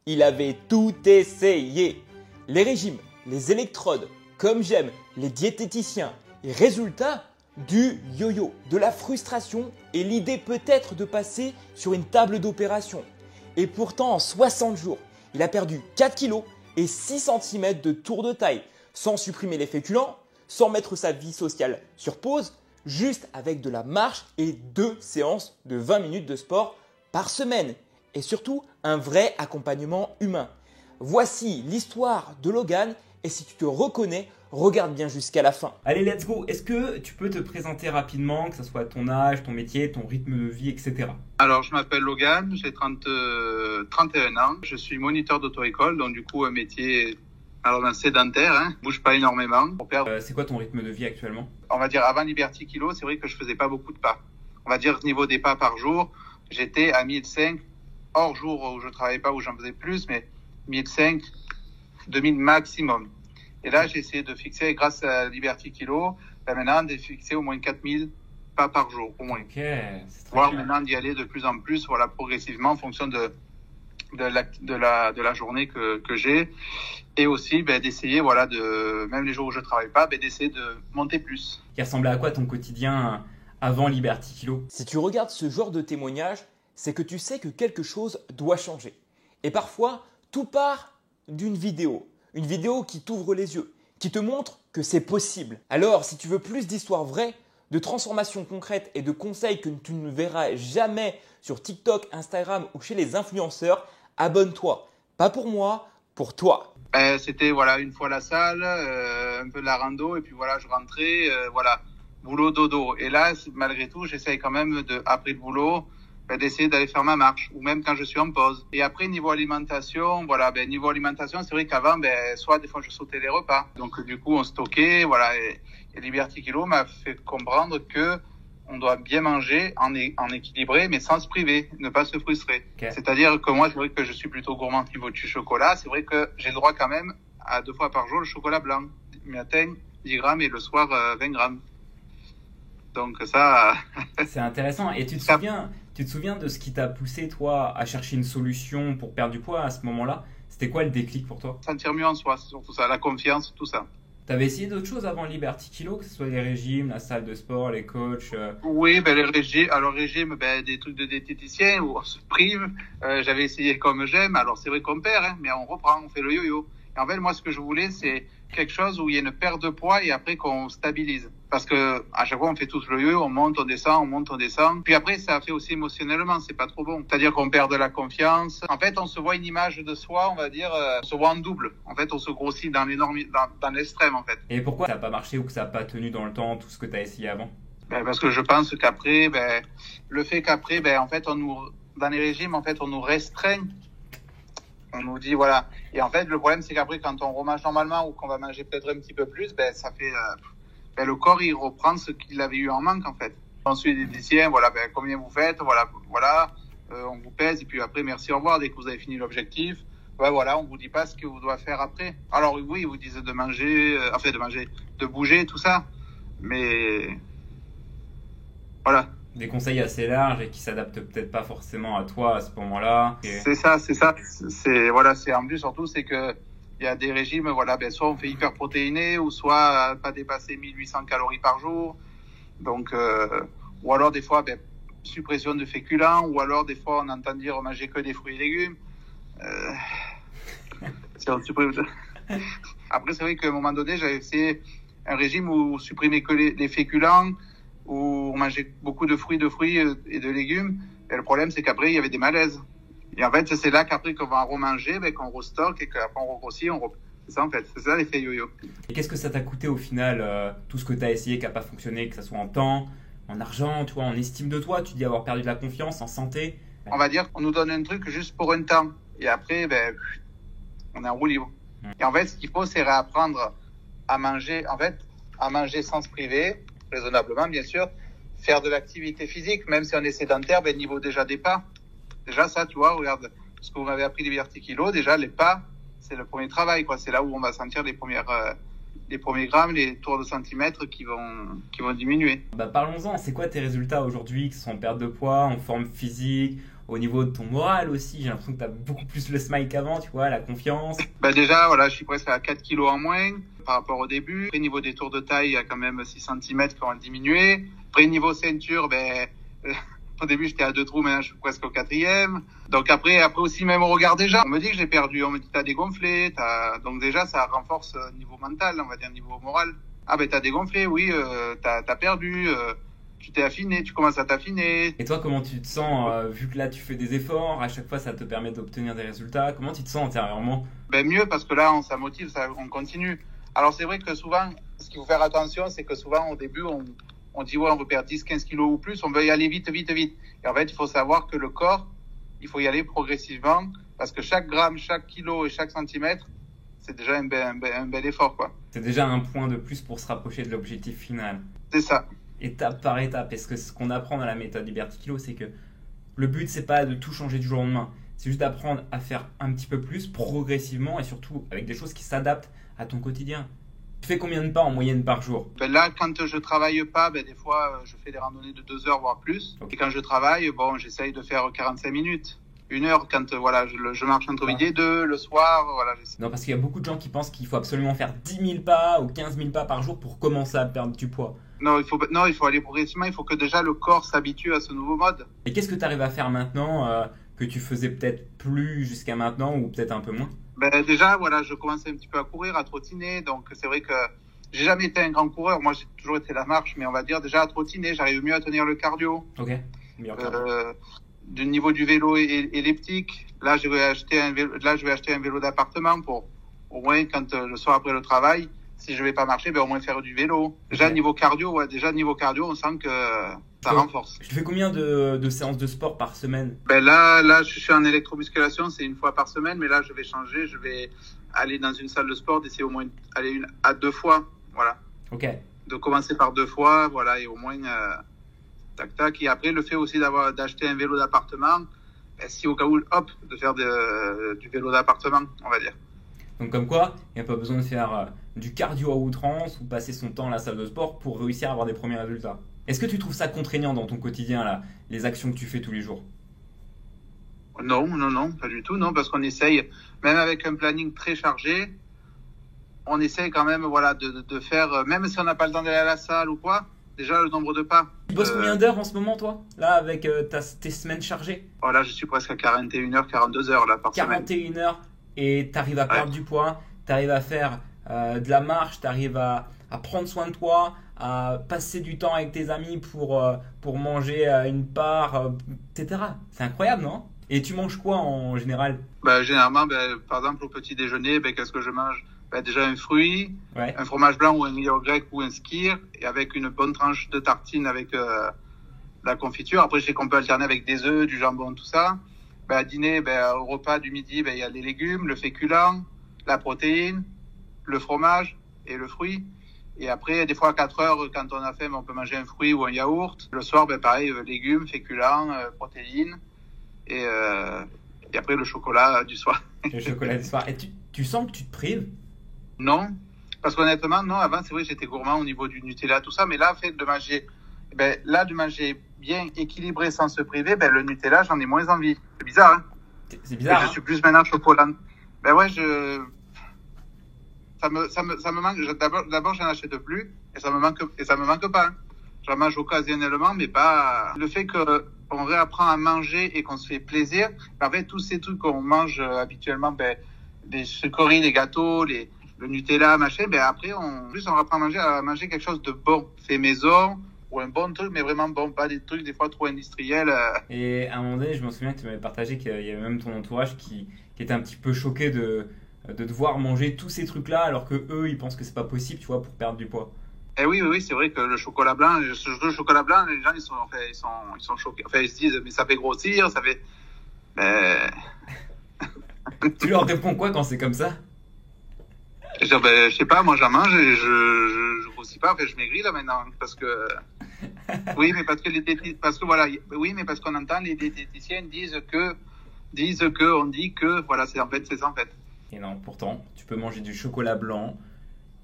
Il avait tout essayé. Les régimes, les électrodes, comme j'aime, les diététiciens. Et résultat, du yo-yo, de la frustration et l'idée peut-être de passer sur une table d'opération. Et pourtant, en 60 jours, il a perdu 4 kilos et 6 cm de tour de taille, sans supprimer les féculents, sans mettre sa vie sociale sur pause, juste avec de la marche et 2 séances de 20 minutes de sport par semaine. Et surtout, un vrai accompagnement humain. Voici l'histoire de Logan et si tu te reconnais, regarde bien jusqu'à la fin. Allez, let's go. Est-ce que tu peux te présenter rapidement, que ce soit ton âge, ton métier, ton rythme de vie, etc. Alors, je m'appelle Logan, j'ai 31 ans. Je suis moniteur d'auto-école, donc du coup, un métier un sédentaire, hein. Je bouge pas énormément. C'est quoi ton rythme de vie actuellement? On va dire, avant Liberty Kilo, c'est vrai que je faisais pas beaucoup de pas. On va dire, niveau des pas par jour, j'étais à 1005, hors jour où je travaillais pas, où j'en faisais plus, mais 1005, 2000 maximum. Et là, j'ai essayé de fixer, grâce à Liberty Kilo, maintenant, de fixer au moins 4000 pas par jour, au moins. Ok, c'est très Voire bien. maintenant d'y aller de plus en plus, voilà, progressivement, en fonction de la journée que j'ai. Et aussi, d'essayer, voilà, même les jours où je travaille pas, d'essayer de monter plus. Qui ressemblait à quoi ton quotidien avant Liberty Kilo? Si tu regardes ce genre de témoignage, c'est que tu sais que quelque chose doit changer. Et parfois, tout part d'une vidéo. Une vidéo qui t'ouvre les yeux, qui te montre que c'est possible. Alors, si tu veux plus d'histoires vraies, de transformations concrètes et de conseils que tu ne verras jamais sur TikTok, Instagram ou chez les influenceurs, abonne-toi. Pas pour moi, pour toi. C'était voilà une fois la salle, un peu de la rando et puis voilà je rentrais, voilà boulot dodo. Et là malgré tout j'essaye quand même après le boulot d'essayer d'aller faire ma marche ou même quand je suis en pause. Et après niveau alimentation, voilà niveau alimentation c'est vrai qu'avant soit des fois je sautais les repas. Donc du coup on stockait voilà et Liberty Kilo m'a fait comprendre que on doit bien manger en équilibré, mais sans se priver, ne pas se frustrer. Okay. C'est-à-dire que moi, c'est vrai que je suis plutôt gourmand niveau du chocolat. C'est vrai que j'ai le droit quand même à 2 fois par jour le chocolat blanc. Le matin, 10 grammes et le soir, 20 grammes. Donc ça... C'est intéressant. Et tu te souviens de ce qui t'a poussé, toi, à chercher une solution pour perdre du poids à ce moment-là? C'était quoi le déclic pour toi? Sentir mieux en soi, c'est surtout ça. La confiance, tout ça. T'avais essayé d'autres choses avant Liberty Kilo, que ce soit les régimes, la salle de sport, les coachs Oui, les régimes. Alors, régime, des trucs de diététicien où on se prive. J'avais essayé comme j'aime. Alors, c'est vrai qu'on perd, hein, mais on reprend, on fait le yo-yo. Et en fait, moi, ce que je voulais, c'est quelque chose où il y a une perte de poids et après qu'on stabilise. Parce que à chaque fois, on fait tous le yo-yo, on monte, on descend, on monte, on descend. Puis après, ça fait aussi émotionnellement, c'est pas trop bon. C'est-à-dire qu'on perd de la confiance. En fait, on se voit une image de soi, on va dire, on se voit en double. En fait, on se grossit dans l'extrême, en fait. Et pourquoi ça n'a pas marché ou que ça n'a pas tenu dans le temps, tout ce que tu as essayé avant? Parce que je pense qu'après, le fait qu'après, en fait, dans les régimes, en fait, on nous restreint. On nous dit, voilà. Et en fait, le problème, c'est qu'après, quand on remange normalement ou qu'on va manger peut-être un petit peu plus, ça fait, le corps, il reprend ce qu'il avait eu en manque, en fait. Ensuite, il dit, tiens, voilà, combien vous faites, voilà, on vous pèse, et puis après, merci, au revoir, dès que vous avez fini l'objectif. Voilà, on vous dit pas ce que vous devez faire après. Alors, oui, ils vous disent de manger, de bouger, tout ça. Mais, voilà. Des conseils assez larges et qui s'adaptent peut-être pas forcément à toi à ce moment-là. C'est ça. C'est en plus surtout c'est que il y a des régimes soit on fait hyper protéiné ou soit pas dépasser 1800 calories par jour. Donc ou alors des fois suppression de féculents ou alors des fois on entend dire manger que des fruits et légumes. Après c'est vrai qu'à un moment donné j'avais essayé un régime où on supprimait que les féculents, où on mangeait beaucoup de fruits et de légumes. Et le problème, c'est qu'après, il y avait des malaises. Et en fait, c'est là qu'après qu'on va remanger, qu'on restocke et qu'après on regrossit. C'est ça, en fait. C'est ça l'effet yo-yo. Et qu'est-ce que ça t'a coûté au final, tout ce que tu as essayé qui n'a pas fonctionné, que ce soit en temps, en argent, tu vois, en estime de toi, tu dis avoir perdu de la confiance, en santé? On va dire qu'on nous donne un truc juste pour un temps. Et après, on est en roue libre. Et en fait, ce qu'il faut, c'est réapprendre à manger, sans se priver, raisonnablement, bien sûr, faire de l'activité physique, même si on est sédentaire, niveau déjà des pas. Déjà, ça, tu vois, regarde, ce que vous m'avez appris Liberty Kilo, déjà, les pas, c'est le premier travail, quoi. C'est là où on va sentir les premiers grammes, les tours de centimètres qui vont diminuer. Parlons-en, c'est quoi tes résultats aujourd'hui, que ce soit en perte de poids, en forme physique, au niveau de ton moral aussi. J'ai l'impression que tu as beaucoup plus le smile qu'avant, tu vois, la confiance. Ben déjà, voilà, je suis presque à 4 kilos en moins par rapport au début. Après, niveau des tours de taille, il y a quand même 6 cm qui ont diminué. Après, niveau ceinture, au début, j'étais à 2 trous, maintenant je suis presque au 4e. Donc après aussi, même au regard déjà, on me dit que j'ai perdu, on me dit t'as dégonflé, donc déjà, ça renforce niveau mental, on va dire niveau moral. Ah ben t'as dégonflé, oui, t'as perdu, tu t'es affiné, tu commences à t'affiner. Et toi, comment tu te sens, vu que là tu fais des efforts, à chaque fois ça te permet d'obtenir des résultats, comment tu te sens intérieurement? Ben mieux, parce que là, ça motive, on continue. Alors c'est vrai que souvent, ce qu'il faut faire attention, c'est que souvent au début, on dit ouais, on veut perdre 10-15 kilos ou plus, on veut y aller vite. Et en fait, il faut savoir que le corps, il faut y aller progressivement, parce que chaque gramme, chaque kilo et chaque centimètre, c'est déjà un bel effort, quoi. C'est déjà un point de plus pour se rapprocher de l'objectif final. C'est ça. Étape par étape. Parce que ce qu'on apprend dans la méthode Liberty Kilo, c'est que le but, c'est pas de tout changer du jour au lendemain. C'est juste d'apprendre à faire un petit peu plus progressivement et surtout avec des choses qui s'adaptent à ton quotidien. Tu fais combien de pas en moyenne par jour? Là, quand je travaille pas, des fois, je fais des randonnées de 2 heures, voire plus. Okay. Et quand je travaille, j'essaye de faire 45 minutes. 1 heure quand je marche entre midi et 2, le soir, voilà. Non, parce qu'il y a beaucoup de gens qui pensent qu'il faut absolument faire 10 000 pas ou 15 000 pas par jour pour commencer à perdre du poids. Non, il faut aller progressivement, il faut que déjà le corps s'habitue à ce nouveau mode. Et qu'est-ce que tu arrives à faire maintenant que tu faisais peut-être plus jusqu'à maintenant ou peut-être un peu moins? Déjà, voilà, je commençais un petit peu à courir, à trottiner, donc c'est vrai que j'ai jamais été un grand coureur, moi j'ai toujours été la marche, mais on va dire déjà à trottiner, j'arrive mieux à tenir le cardio. Ok, meilleur cardio. Du niveau du vélo elliptique, là je vais acheter un vélo d'appartement pour au moins quand le soir après le travail, si je vais pas marcher, au moins faire du vélo. Déjà okay. Niveau cardio, on sent que ça renforce. Tu fais combien de séances de sport par semaine? Là je suis en électromusculation, c'est 1 fois par semaine, mais là je vais changer, je vais aller dans une salle de sport, d'essayer au moins aller 1 à 2 fois, voilà. Ok. De commencer par 2 fois, voilà, et au moins tac. Et après, le fait aussi d'acheter un vélo d'appartement, si au cas où, de faire du vélo d'appartement, on va dire. Donc comme quoi, il n'y a pas besoin de faire du cardio à outrance ou passer son temps à la salle de sport pour réussir à avoir des premiers résultats. Est-ce que tu trouves ça contraignant dans ton quotidien, là, les actions que tu fais tous les jours? Non, pas du tout, non, parce qu'on essaye, même avec un planning très chargé, on essaye quand même, voilà, de faire, même si on n'a pas le temps d'aller à la salle ou quoi, déjà le nombre de pas. Tu bosses combien d'heures en ce moment, toi, là, avec tes semaines chargées? Là, je suis presque à 41 heures, 42 heures là, par semaine. 41 heures, et tu arrives à perdre du poids, tu arrives à faire de la marche, tu arrives à prendre soin de toi, à passer du temps avec tes amis pour manger une part, etc. C'est incroyable, non? Et tu manges quoi en général? Généralement, par exemple, au petit déjeuner, qu'est-ce que je mange? Déjà un fruit, un fromage blanc ou un yaourt grec ou un skyr, et avec une bonne tranche de tartine avec la confiture. Après, je sais qu'on peut alterner avec des œufs, du jambon, tout ça. À dîner, au repas du midi, il y a les légumes, le féculent, la protéine, le fromage et le fruit. Et après, des fois à 4 heures, quand on a faim, on peut manger un fruit ou un yaourt. Le soir, pareil, légumes, féculents, protéines. Et après, le chocolat du soir. Le chocolat du soir. Et tu sens que tu te prives? Non, parce qu'honnêtement, non. Avant, c'est vrai, j'étais gourmand au niveau du Nutella, tout ça. Mais là, fait de manger, de manger bien équilibré sans se priver, le Nutella, j'en ai moins envie. C'est bizarre, hein? C'est bizarre. Je suis plus maintenant chocolat. Ça me manque. D'abord, j'en achète plus et ça me manque pas. Hein. J'en mange occasionnellement, mais pas. Le fait que on réapprend à manger et qu'on se fait plaisir. En fait, tous ces trucs qu'on mange habituellement, les sucreries, les gâteaux, le Nutella, machin. Après, on apprend à manger quelque chose de bon, fait maison. Ou un bon truc, mais vraiment bon, pas des trucs des fois trop industriels. Et à un moment donné, je me souviens que tu m'avais partagé qu'il y avait même ton entourage qui était un petit peu choqué de devoir manger tous ces trucs-là, alors que eux, ils pensent que c'est pas possible, tu vois, pour perdre du poids. Oui, c'est vrai que le chocolat blanc, les gens, ils sont choqués. Enfin, ils se disent, mais ça fait grossir, ça fait. Tu leur réponds quoi quand c'est comme ça? Je sais pas, moi j'en mange et je grossis pas, je maigris là maintenant parce que oui, mais parce qu'on entend les diététiciens on dit que voilà, c'est ça en fait. Et non, pourtant, tu peux manger du chocolat blanc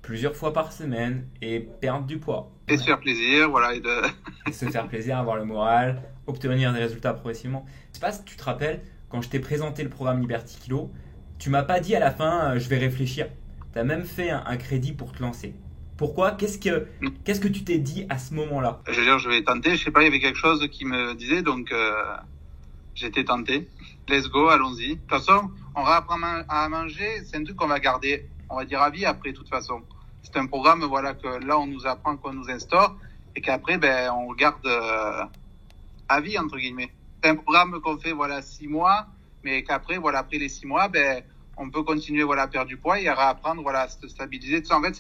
plusieurs fois par semaine et perdre du poids. Et se faire plaisir, voilà. Et se faire plaisir, avoir le moral, obtenir des résultats progressivement. Je sais pas si tu te rappelles, quand je t'ai présenté le programme Liberty Kilo, tu m'as pas dit à la fin je vais réfléchir. Tu as même fait un crédit pour te lancer. Pourquoi? Qu'est-ce que tu t'es dit à ce moment-là? Je veux dire, je vais tenter. Je sais pas, il y avait quelque chose qui me disait, donc j'étais tenté. Let's go, allons-y. De toute façon, on réapprend à manger. C'est un truc qu'on va garder, on va dire, à vie après, de toute façon. C'est un programme, voilà, que là, on nous apprend, qu'on nous instaure, et qu'après, ben, on le garde à vie, entre guillemets. C'est un programme qu'on fait, voilà, 6 mois, mais qu'après, voilà, après les 6 mois, ben, on peut continuer, voilà, à perdre du poids et à réapprendre, voilà, à se stabiliser. Tout ça, en fait,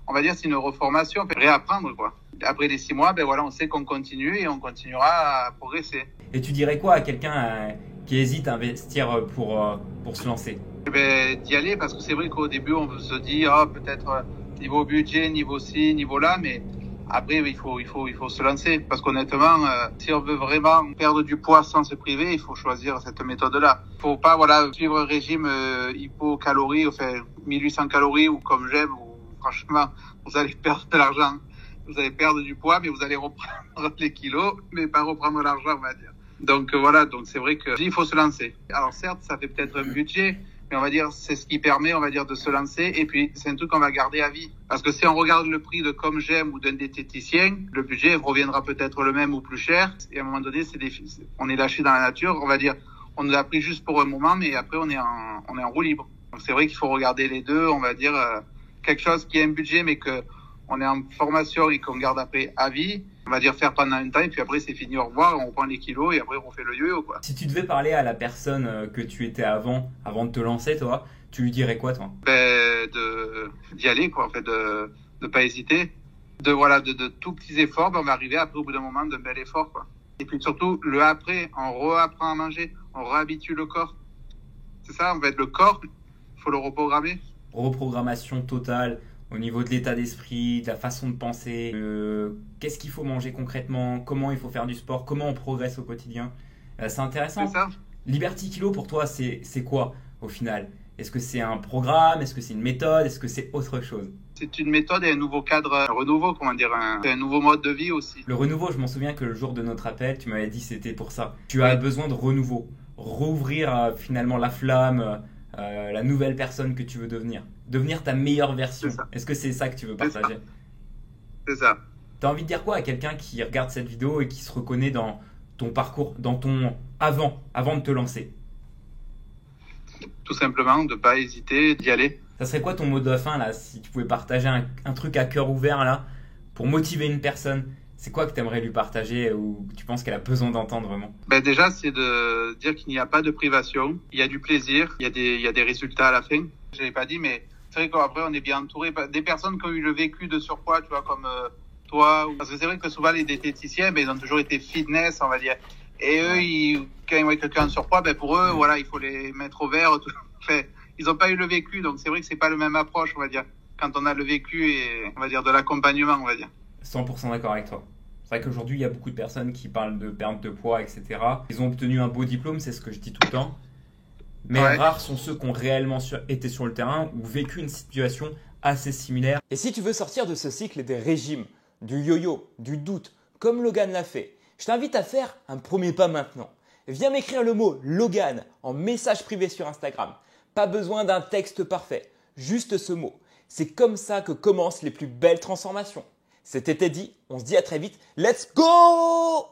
on va dire, c'est une reformation, réapprendre, quoi. Après les 6 mois, ben voilà, on sait qu'on continue et on continuera à progresser. Et tu dirais quoi à quelqu'un qui hésite à investir pour se lancer? Ben, d'y aller, parce que c'est vrai qu'au début, on se dit, oh, peut-être niveau budget, niveau ci, niveau là, mais après, il faut se lancer. Parce qu'honnêtement, si on veut vraiment perdre du poids sans se priver, il faut choisir cette méthode-là. Il faut pas, voilà, suivre un régime hypocalorie, enfin, 1800 calories ou comme j'aime, où franchement, vous allez perdre de l'argent. Vous allez perdre du poids, mais vous allez reprendre les kilos, mais pas reprendre l'argent, on va dire. Donc voilà, donc c'est vrai que il faut se lancer. Alors certes, ça fait peut-être un budget, mais on va dire c'est ce qui permet, on va dire, de se lancer. Et puis c'est un truc qu'on va garder à vie. Parce que si on regarde le prix de Comme J'aime ou d'un diététicien, le budget reviendra peut-être le même ou plus cher. Et à un moment donné, on est lâché dans la nature. On va dire, on nous a pris juste pour un moment, mais après on est en roue libre. Donc c'est vrai qu'il faut regarder les deux. On va dire quelque chose qui a un budget, mais que on est en formation et qu'on garde après à vie. On va dire faire pendant un temps et puis après c'est fini, au revoir, on prend les kilos et après on fait le yo-yo, quoi. Si tu devais parler à la personne que tu étais avant de te lancer, toi, tu lui dirais quoi, toi? Ben, d'y aller, quoi, en fait, de pas hésiter. De tout petits efforts, ben, on va arriver après au bout d'un moment d'un bel effort, quoi. Et puis surtout, le après, on réapprend à manger, on réhabitue le corps. C'est ça, en fait, le corps, il faut le reprogrammer. Reprogrammation totale. Au niveau de l'état d'esprit, de la façon de penser, qu'est-ce qu'il faut manger concrètement, comment il faut faire du sport, comment on progresse au quotidien. C'est intéressant. C'est ça. Liberty Kilo, pour toi, c'est quoi au final? Est-ce que c'est un programme? Est-ce que c'est une méthode? Est-ce que c'est autre chose? C'est une méthode et un nouveau cadre, un renouveau, comment dire, un nouveau mode de vie aussi. Le renouveau, je m'en souviens que le jour de notre appel, tu m'avais dit c'était pour ça. Tu as besoin de renouveau, rouvrir finalement la flamme, la nouvelle personne que tu veux devenir ta meilleure version. Est-ce que c'est ça que tu veux partager? C'est ça. Tu as envie de dire quoi à quelqu'un qui regarde cette vidéo et qui se reconnaît dans ton parcours, dans ton avant de te lancer? Tout simplement, de ne pas hésiter, d'y aller. Ça serait quoi ton mot de fin là, si tu pouvais partager un truc à cœur ouvert là, pour motiver une personne? C'est quoi que tu aimerais lui partager ou que tu penses qu'elle a besoin d'entendre vraiment? Ben déjà, c'est de dire qu'il n'y a pas de privation. Il y a du plaisir, il y a des résultats à la fin. Je l'avais pas dit, mais c'est vrai qu'après, on est bien entouré des personnes qui ont eu le vécu de surpoids, tu vois, comme toi. Parce que c'est vrai que souvent, les diététiciens, ben, ils ont toujours été fitness, on va dire. Et eux, quand ils voient quelqu'un en surpoids, ben, pour eux, voilà, il faut les mettre au vert. Enfin, ils n'ont pas eu le vécu, donc c'est vrai que c'est pas le même approche, on va dire, quand on a le vécu et, on va dire, de l'accompagnement, on va dire. 100% d'accord avec toi. C'est vrai qu'aujourd'hui, il y a beaucoup de personnes qui parlent de perte de poids, etc. Ils ont obtenu un beau diplôme, c'est ce que je dis tout le temps. Mais rares sont ceux qui ont réellement été sur le terrain ou vécu une situation assez similaire. Et si tu veux sortir de ce cycle des régimes, du yo-yo, du doute, comme Logan l'a fait, je t'invite à faire un premier pas maintenant. Viens m'écrire le mot Logan en message privé sur Instagram. Pas besoin d'un texte parfait, juste ce mot. C'est comme ça que commencent les plus belles transformations. C'était Teddy, on se dit à très vite. Let's go!